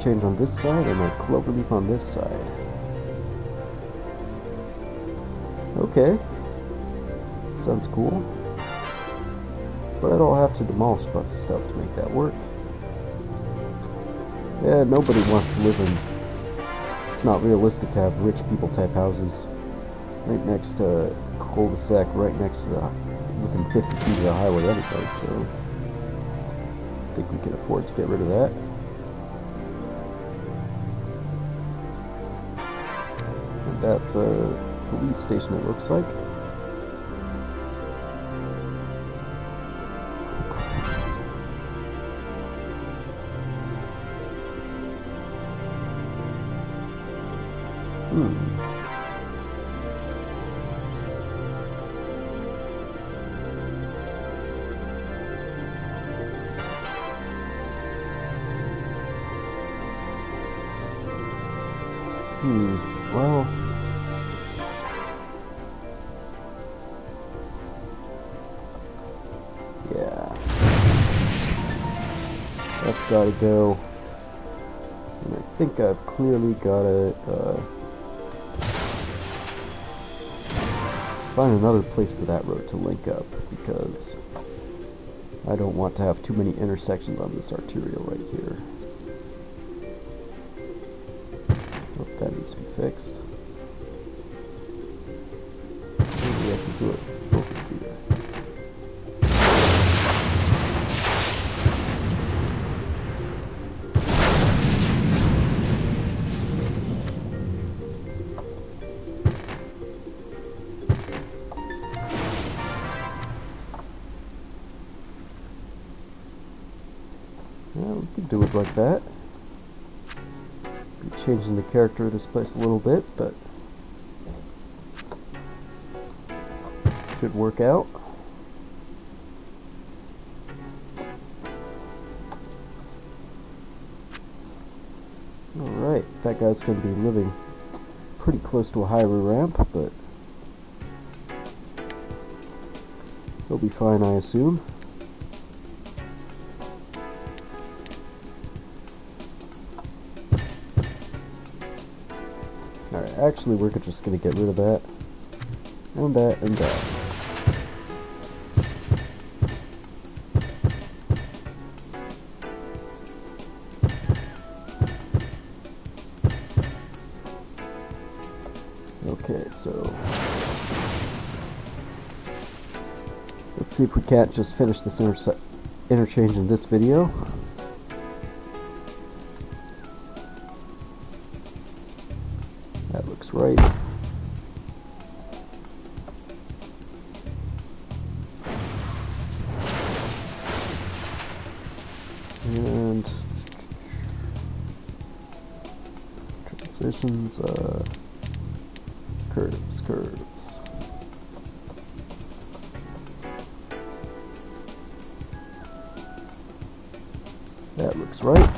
interchange on this side and a cloverleaf on this side. Okay. Sounds cool. But I'll have to demolish a bunch of stuff to make that work. Yeah, nobody wants to live in... It's not realistic to have rich people type houses right next to cul-de-sac, right next to the... within 50 feet of the highway anyway, so... I think we can afford to get rid of that. And that's a police station, it looks like. Well... yeah. That's gotta go. And I think I've clearly gotta, find another place for that road to link up, because I don't want to have too many intersections on this arterial right here. Oh, that needs to be fixed. Maybe I can do it over here. Yeah, we can do it like that. Be changing the character of this place a little bit, but should work out. Alright, that guy's going to be living pretty close to a highway ramp, but he'll be fine, I assume. Alright, actually we're just going to get rid of that, and that, and that. Okay, so let's see if we can't just finish this interchange in this video. That looks right. And transitions, curves. That looks right.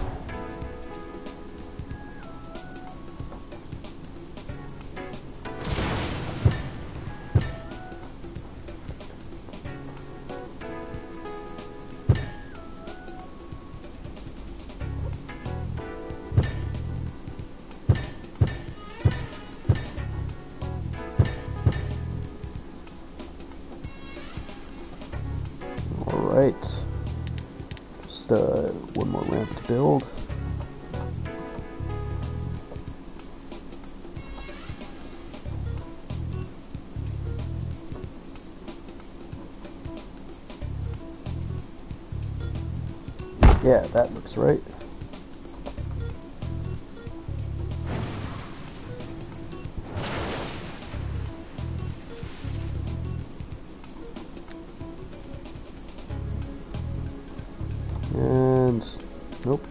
Alright, just one more ramp to build. Yeah, that looks right. And nope.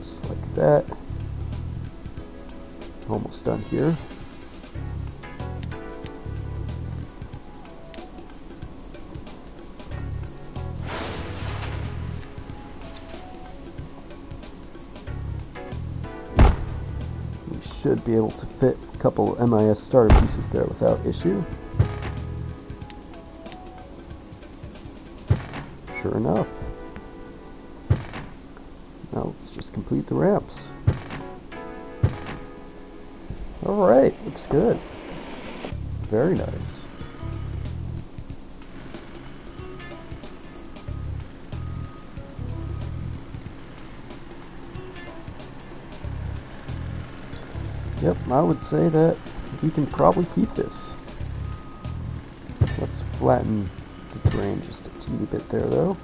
Just like that. Almost done here. should be able to fit a couple MIS starter pieces there without issue. Sure enough. Now let's just complete the ramps. Alright, looks good. Very nice. Yep, I would say that we can probably keep this. Let's flatten the terrain just a teeny bit there, though.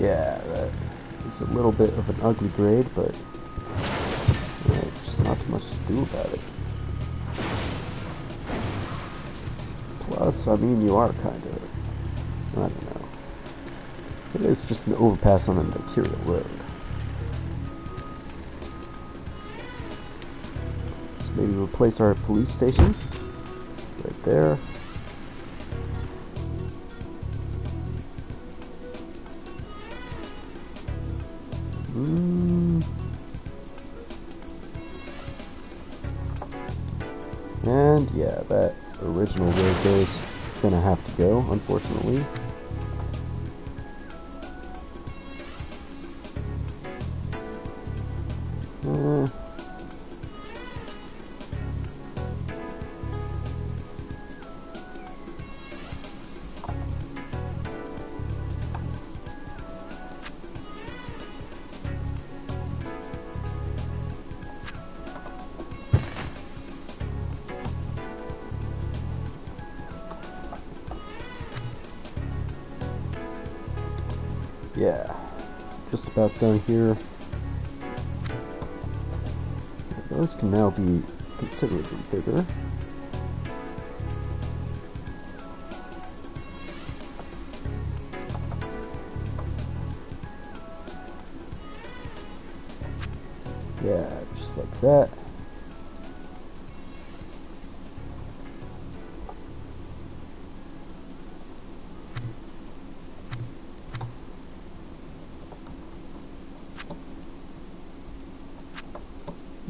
Yeah, that is a little bit of an ugly grade, but just not too much to do about it. Plus, I mean, you are kind of, I don't know. It is just an overpass on an arterial road. Let's maybe replace our police station right there. And yeah, that original road there is gonna have to go, unfortunately. Yeah, just about done here. Those can now be considerably bigger. Yeah, just like that.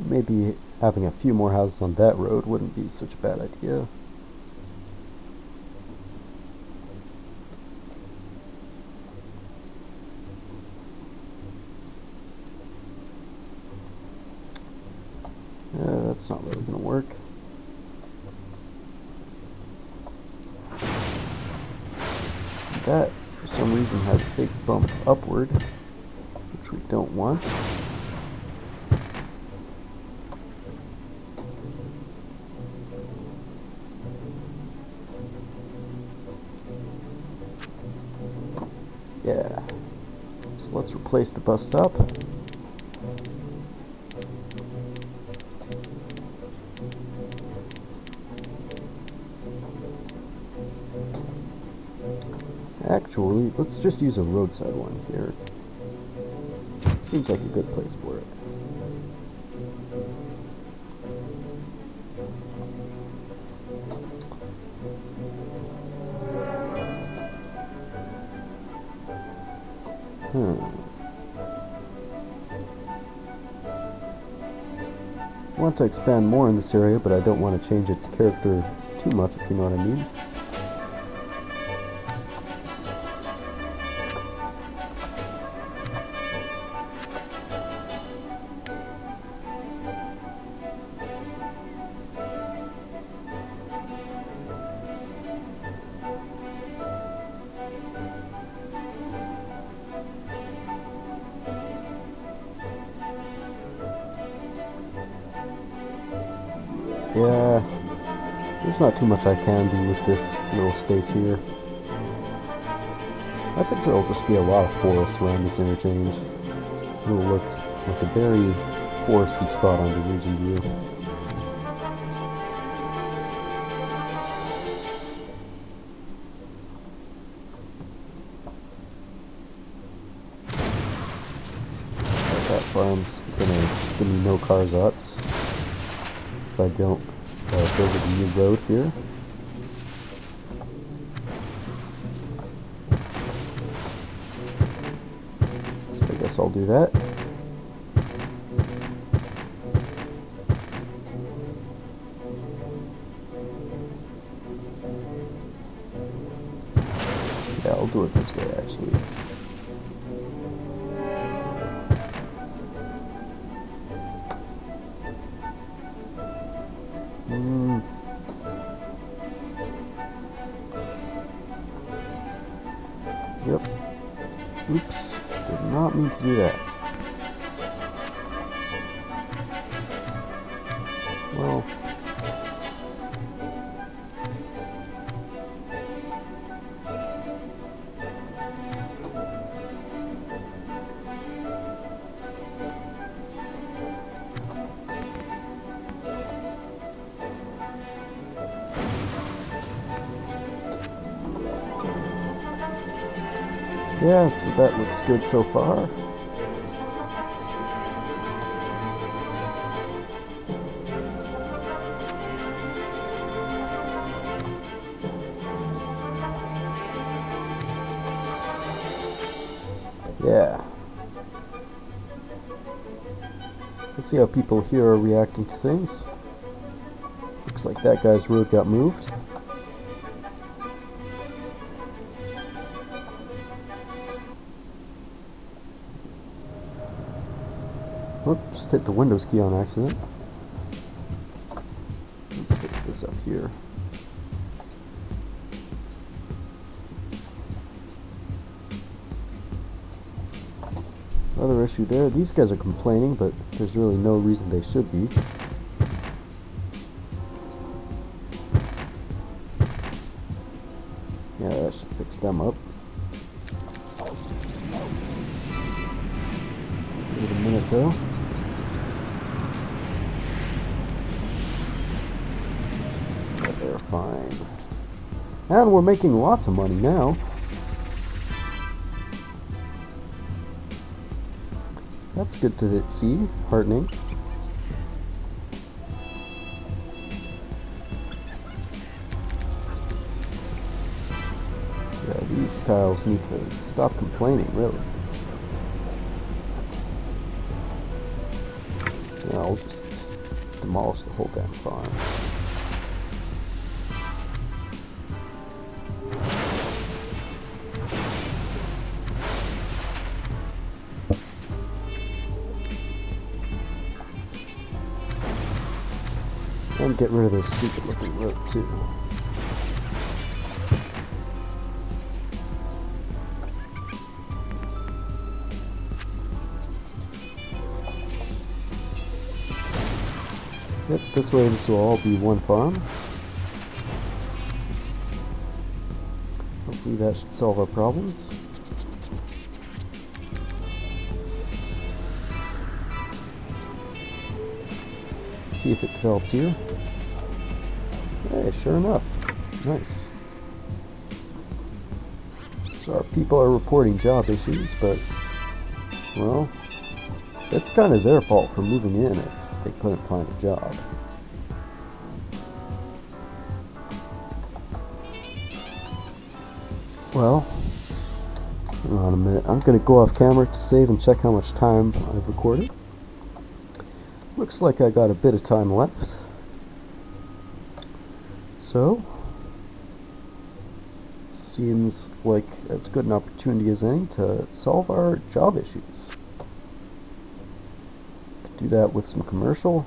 Maybe having a few more houses on that road wouldn't be such a bad idea. That's not really going to work. That, for some reason, has a big bump upward, which we don't want. Yeah, so let's replace the bus stop. Actually, let's just use a roadside one here. Seems like a good place for it. I want to expand more in this area, but I don't want to change its character too much, if you know what I mean. Yeah, there's not too much I can do with this little space here. I think there'll just be a lot of forest around this interchange. It'll look like a very foresty spot on the region view. That farm's gonna just give me no cars outs if I don't build a new road here. So I guess I'll I'll do that. Yeah, I'll do it this way, actually. Yep. Oops. Did not mean to do that. Well. Yeah, so that looks good so far. Yeah. Let's see how people here are reacting to things. Looks like that guy's road got moved. Oop, just hit the Windows key on accident. Let's fix this up here. Another issue there. These guys are complaining, but there's really no reason they should be. Yeah, that should fix them up. Give it a minute though. Yeah, they're fine. And we're making lots of money now. That's good to see, heartening. Yeah, these tiles need to stop complaining, really. Yeah, I'll just demolish the whole damn farm. And get rid of this stupid looking road too. Yep, this way this will all be one farm. Hopefully that should solve our problems. See if it develops here. Hey, sure enough. Nice. So our people are reporting job issues, but, well, it's kind of their fault for moving in if they couldn't find a job. Well, hang on a minute. I'm going to go off camera to save and check how much time I've recorded. Looks like I got a bit of time left. So, seems like as good an opportunity as any to solve our job issues. Could do that with some commercial.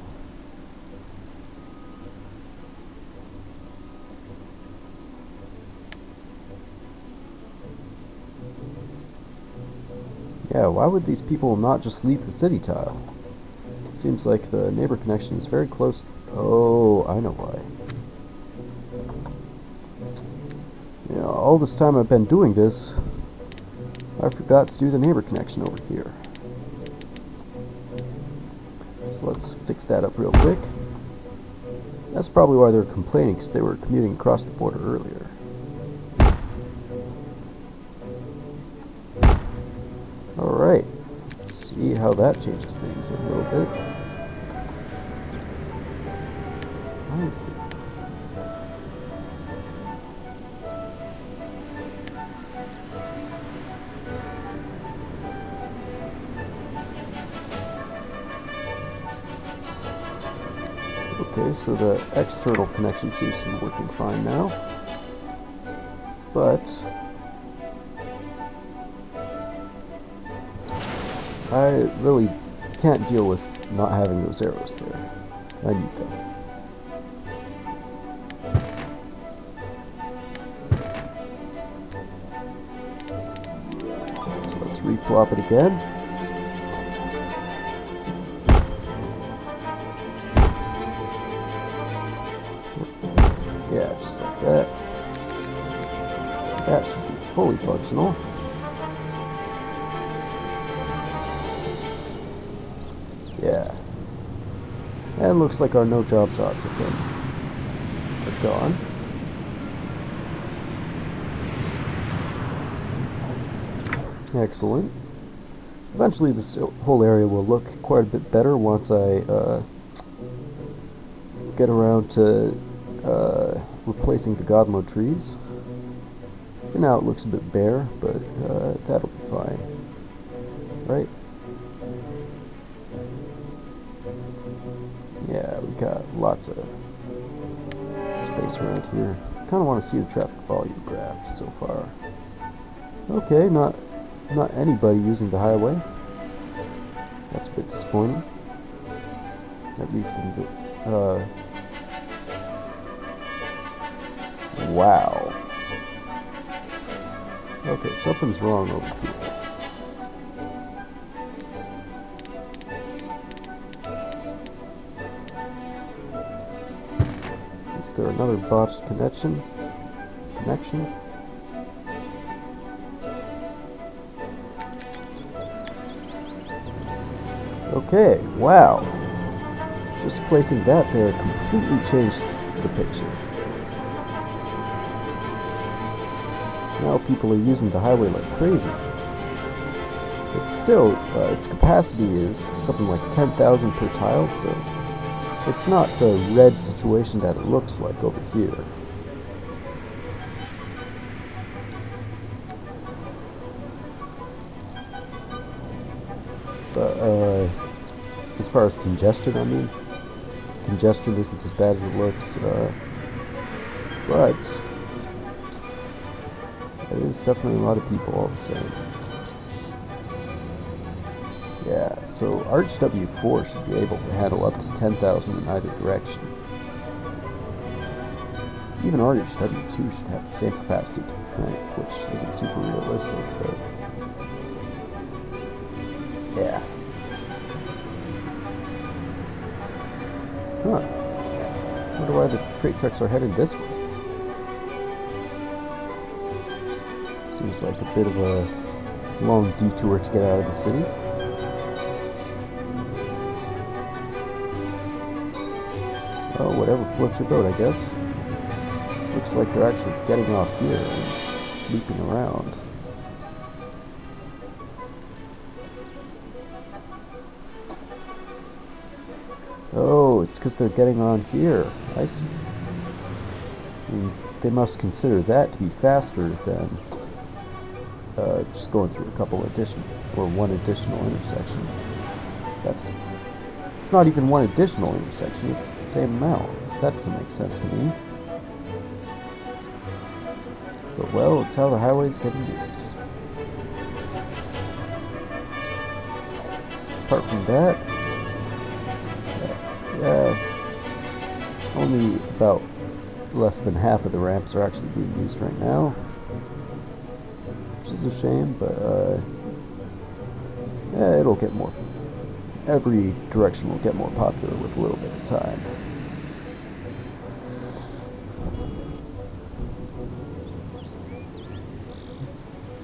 Yeah, why would these people not just leave the city tile? Seems like the neighbor connection is very close. Oh, I know why. You know, all this time I've been doing this, I forgot to do the neighbor connection over here. So let's fix that up real quick. That's probably why they're complaining, because they were commuting across the border earlier. Alright, let's see how that changes things a little bit. Why is it? Okay, so the external connection seems to be working fine now. But I really can't deal with not having those arrows there. I need them. So let's replop it again. Yeah, just like that. That should be fully functional. Yeah. And looks like our no job odds are gone. Excellent. Eventually this whole area will look quite a bit better once I get around to replacing the godmode trees. For now it looks a bit bare, but that'll be fine. Right? Yeah, we got lots of space around here. Kind of want to see the traffic volume graph so far. Okay, not anybody using the highway. That's a bit disappointing. At least in the wow. Okay, something's wrong over here. Is there another botched connection? Okay, wow. Just placing that there completely changed the picture. Now people are using the highway like crazy. It's still, its capacity is something like 10,000 per tile, so it's not the red situation that it looks like over here. But, as far as congestion, I mean, congestion isn't as bad as it looks, but it is definitely a lot of people all the same. Yeah, so Arch W4 should be able to handle up to 10,000 in either direction. Even Arch W2 should have the same capacity, to be frank, which isn't super realistic, but yeah. Huh. I wonder why the crate trucks are headed this way. Seems like a bit of a long detour to get out of the city. Oh, whatever floats your boat, I guess. Looks like they're actually getting off here and looping around. Oh, it's because they're getting on here. I see. And they must consider that to be faster than just going through a couple additional, or one additional intersection. It's not even one additional intersection, it's the same amount, so that doesn't make sense to me. But well, it's how the highway's getting used. Apart from that, only about less than half of the ramps are actually being used right now, which is a shame, but yeah, it'll get more. Every direction will get more popular with a little bit of time.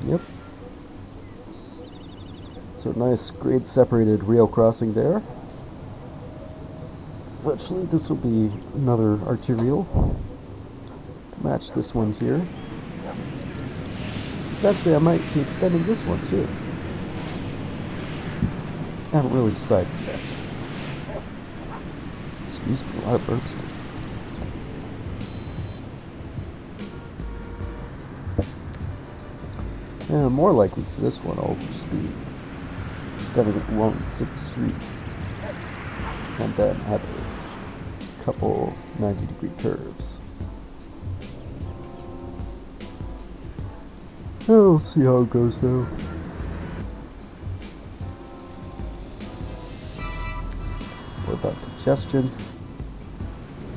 Yep. So nice grade separated rail crossing there. Eventually this will be another arterial to match this one here. Eventually I might be extending this one too. I haven't really decided yet. Excuse me, a lot of burps. And more likely for this one, I'll just be extending it along the city street, and then have a couple 90-degree curves. We'll see how it goes though. What about congestion?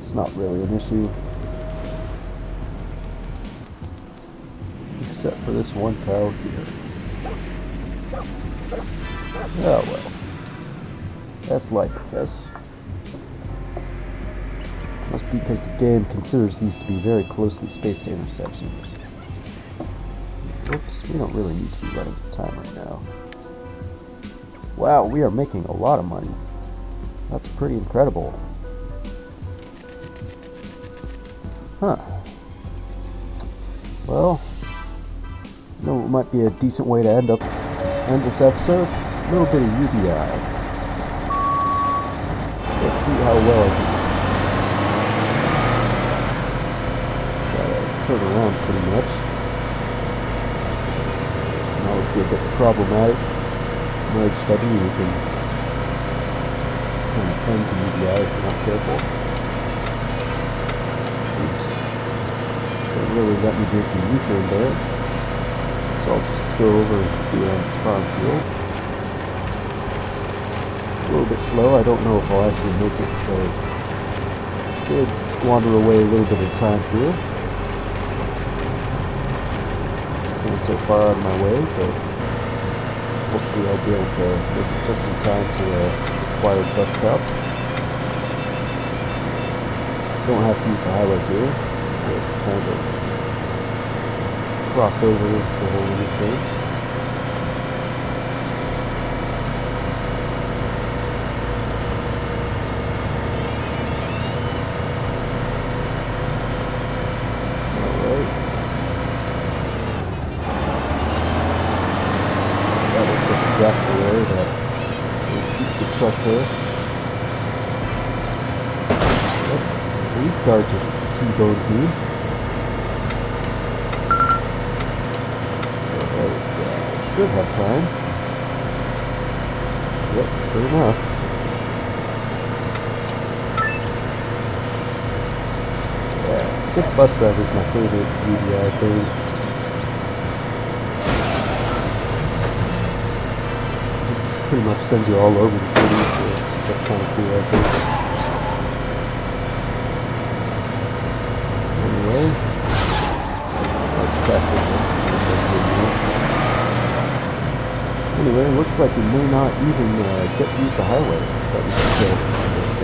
It's not really an issue. Except for this one tile here. Oh well. That's life, I guess. Must be because the game considers these to be very closely spaced intersections. Oops, we don't really need to be running the timer now. Wow, we are making a lot of money. That's pretty incredible. Huh. Well, you know what might be a decent way to end this episode? A little bit of UDI. So let's see how well I do. Gotta turn around pretty much. Can always be a bit problematic. Merge W, you can just kind of end the UDI if you're not careful. Oops. Didn't really let me make the U-turn there. So I'll just go over and do it on this farm field. It's a little bit slow. I don't know if I'll actually make it, so I did squander away a little bit of time here. Going so far out of my way, but hopefully I'll be able to make it just in time for a required bus stop. Don't have to use the highway here. Just kind of cross over the whole interchange. Alright. That looks like a tractor there, that piece of truck there. Yep. Police car just T-boned me. Should have time. Yep, sure enough. Yeah, Sick Bus Driver is my favorite UDI thing. It pretty much sends you all over the city, so that's kind of cool, I think. Anyway, Anyway, it looks like we may not even get to use the highway, but we can still do this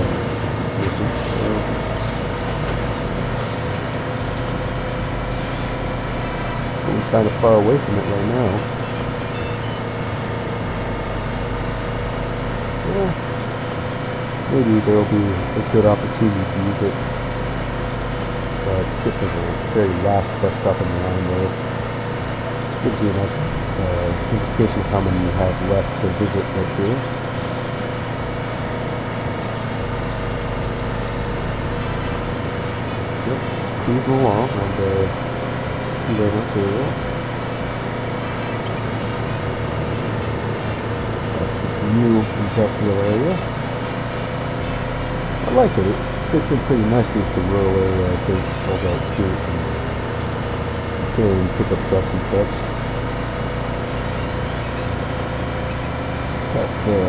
mission, so we're kind of far away from it right now. Yeah, maybe there will be a good opportunity to use it. Let's get to the very last bus stop in the line though. Gives you a nice indication of how many you have left to visit right here. Yep, just cruising along on the two-lane arterial. That's this new industrial area. I like it. It fits in pretty nicely with the rural area. I think all that dirt and carrying pickup trucks and such. That's the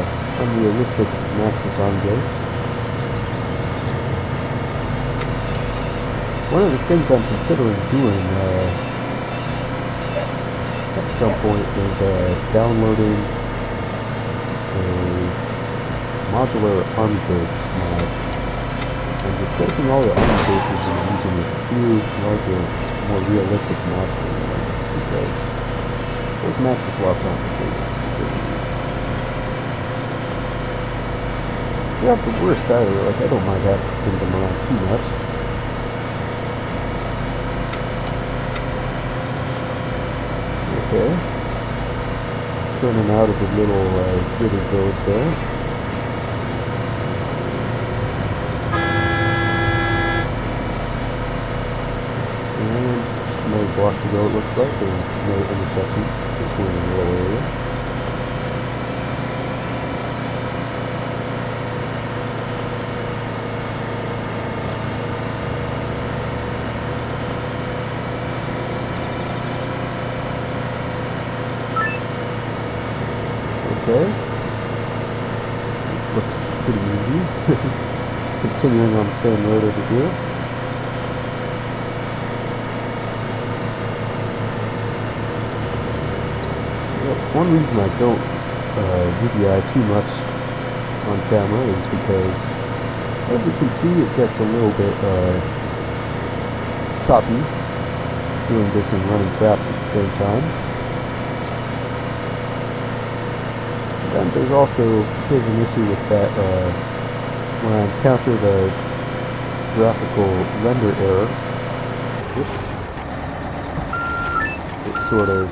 unrealistic Maxis on base. One of the things I'm considering doing at some point is downloading a modular army base mods and replacing all the army bases and using a few larger, more realistic modular ones, because those Maxis lots aren't the greatest decisions. They're not the worst either, like I don't mind having them around too much. Okay. Turning out of the little gated village there. And just another block to go it looks like, or another intersection. This one in the rural area. looks pretty easy. Just continuing on the same road over here. One reason I don't UDI too much on camera is because, as you can see, it gets a little bit choppy doing this and running craps at the same time. And then there's also a bit of an issue with that when I encounter the graphical render error. Whoops. It sort of,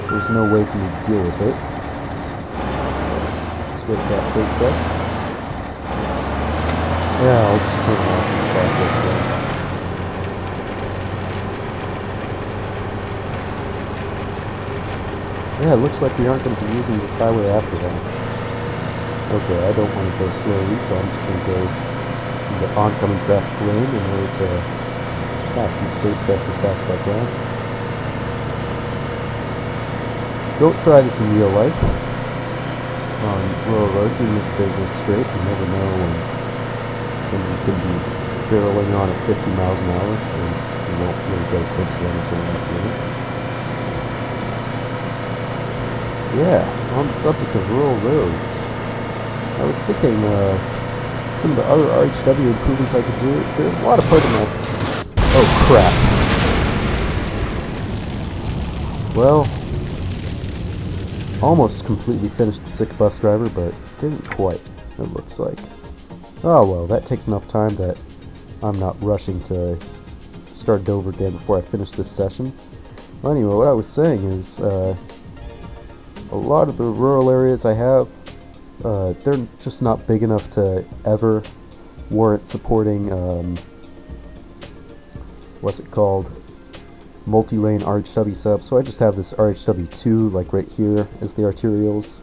there's no way for me to deal with it. Let's get that big check. Yeah, I'll just turn it off and back up again. Yeah, it looks like we aren't going to be using this highway after that. Okay, I don't want to go slowly, so I'm just going to go in the oncoming traffic lane in order to pass these freight trucks as fast as I can. Don't try this in real life on rural roads, even if they're just straight. You never know when somebody's going to be barreling on at 50 miles an hour, and you won't really get a quick slow until the last minute. Yeah, on the subject of rural roads, I was thinking some of the other RHW improvements I could do. There's a lot of parts of my... Oh, crap. Well, almost completely finished the Sick Bus Driver, but didn't quite, it looks like. Oh well, that takes enough time that I'm not rushing to start it over again before I finish this session. Well, anyway, what I was saying is, a lot of the rural areas I have, they're just not big enough to ever warrant supporting, what's it called, multi-lane RHW sub. So I just have this RHW2 like right here as the arterials.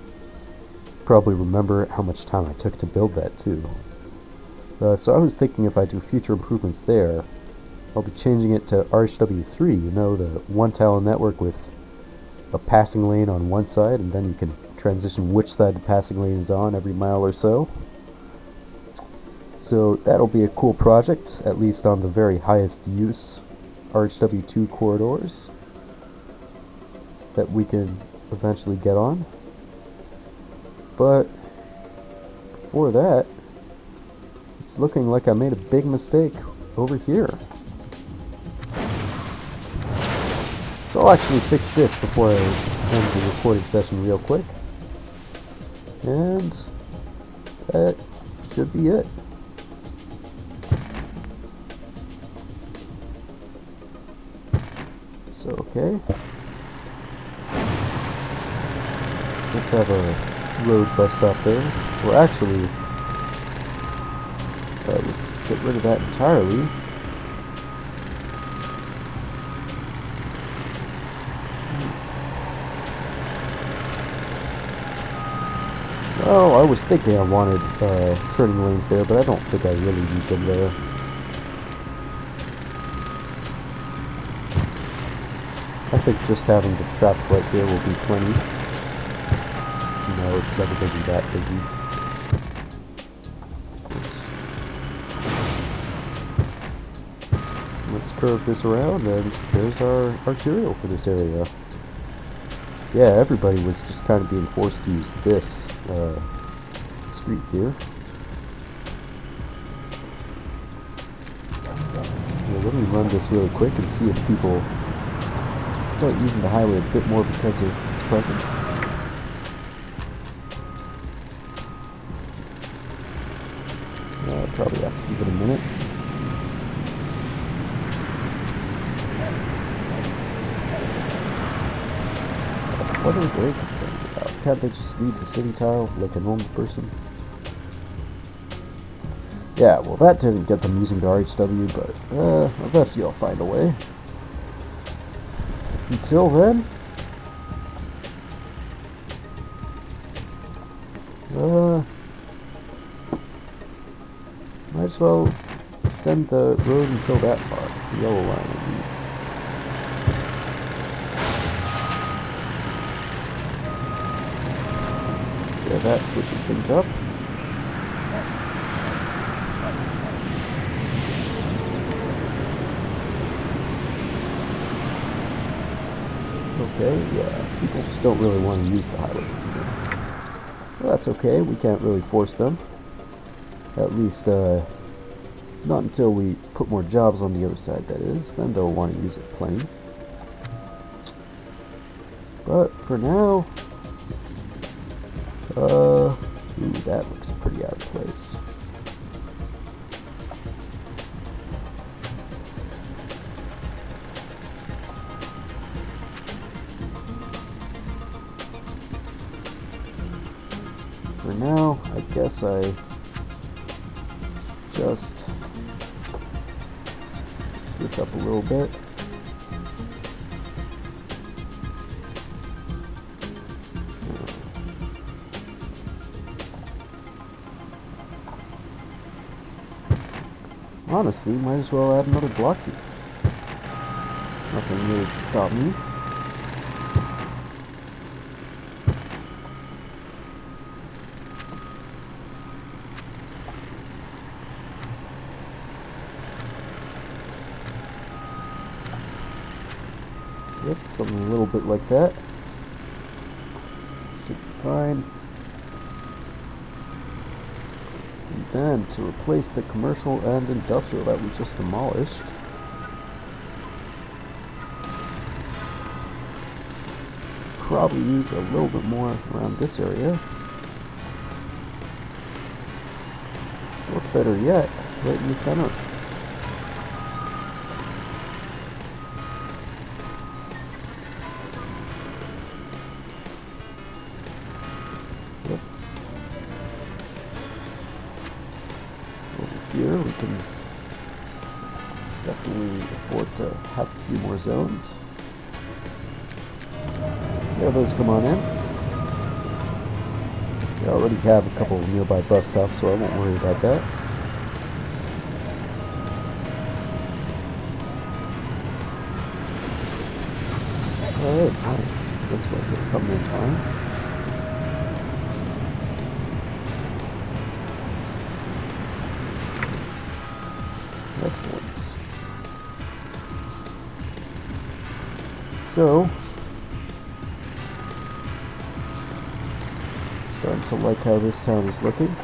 Probably remember how much time I took to build that too. So I was thinking if I do future improvements there, I'll be changing it to RHW3, you know, the one-tile network with a passing lane on one side, and then you can transition which side the passing lane is on every mile or so. So that'll be a cool project, at least on the very highest use RHW2 corridors that we can eventually get on. But before that, it's looking like I made a big mistake over here. So I'll actually fix this before I end the recording session real quick. And that should be it. So, okay. Let's have a road bus stop there. Well, actually, let's get rid of that entirely. Oh, I was thinking I wanted turning lanes there, but I don't think I really need them there. I think just having the traffic light there will be plenty. You know, it's never going to be that busy. Let's curve this around, and there's our arterial for this area. Yeah, everybody was just kind of being forced to use this street here. Yeah, let me run this really quick and see if people start using the highway a bit more because of its presence. Probably have to give it a minute. What are they complaining about? Can't they just leave the city tile like a normal person? Yeah, well that didn't get them using the RHW, but eventually I'll find a way. Until then, might as well extend the road until that far, the yellow line. that switches things up. Okay, yeah, people just don't really want to use the highway from here. Well, that's okay, we can't really force them. At least, not until we put more jobs on the other side, that is. Then they'll want to use it plenty. But for now, ooh, that looks pretty out of place. For now, I guess I just fix this up a little bit. Honestly, might as well add another block here. Nothing really to stop me. Yep, something a little bit like that. Should be fine. And then, to replace the commercial and industrial that we just demolished, probably use a little bit more around this area. Or better yet, right in the center. Yep. Over here we can definitely afford to have a few more zones. See how those come on in. We already have a couple of nearby bus stops, so I won't worry about that. Alright, nice. Looks like they're coming in fine. Excellent. So, starting to like how this town is looking.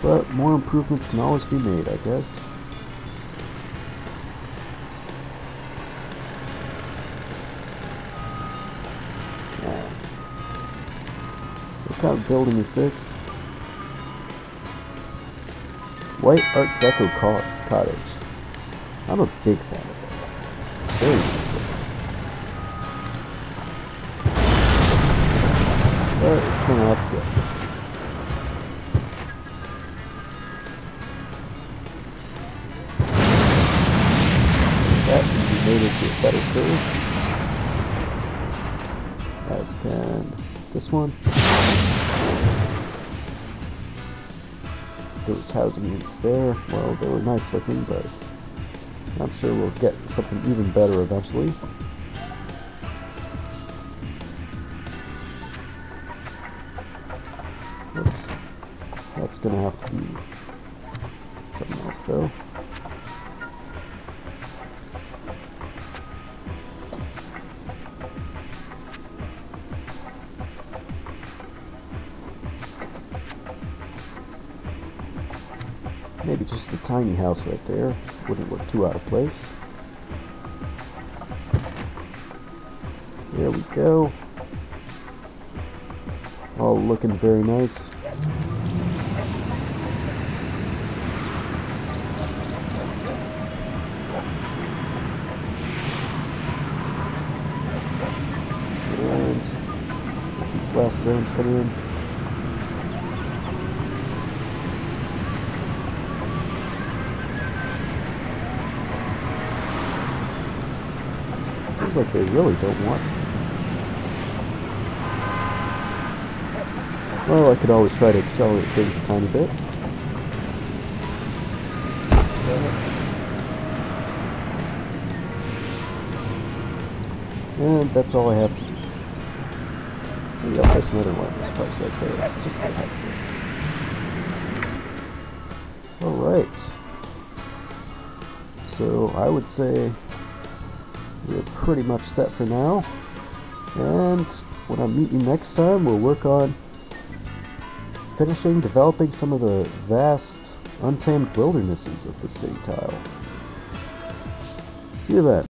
But more improvements can always be made, I guess. Yeah. What kind of building is this? White Art Deco cottage. I'm a big fan of it. It's very nice looking. But it's gonna have to go. That can be made into a better curve. As can this one. Those housing units there, well, they were nice looking, but I'm sure we'll get something even better eventually. Oops. That's gonna have to be something else though. Maybe just a tiny house right there. Wouldn't look too out of place. There we go. All looking very nice. And these last zones come in. Seems like they really don't want me. Well, I could always try to accelerate things a tiny bit. And that's all I have to do. Maybe I'll place another one of this price right there. Just for heck. Alright. So I would say we're pretty much set for now. And when I meet you next time, we'll work on developing some of the vast, untamed wildernesses of the city tile. See you then.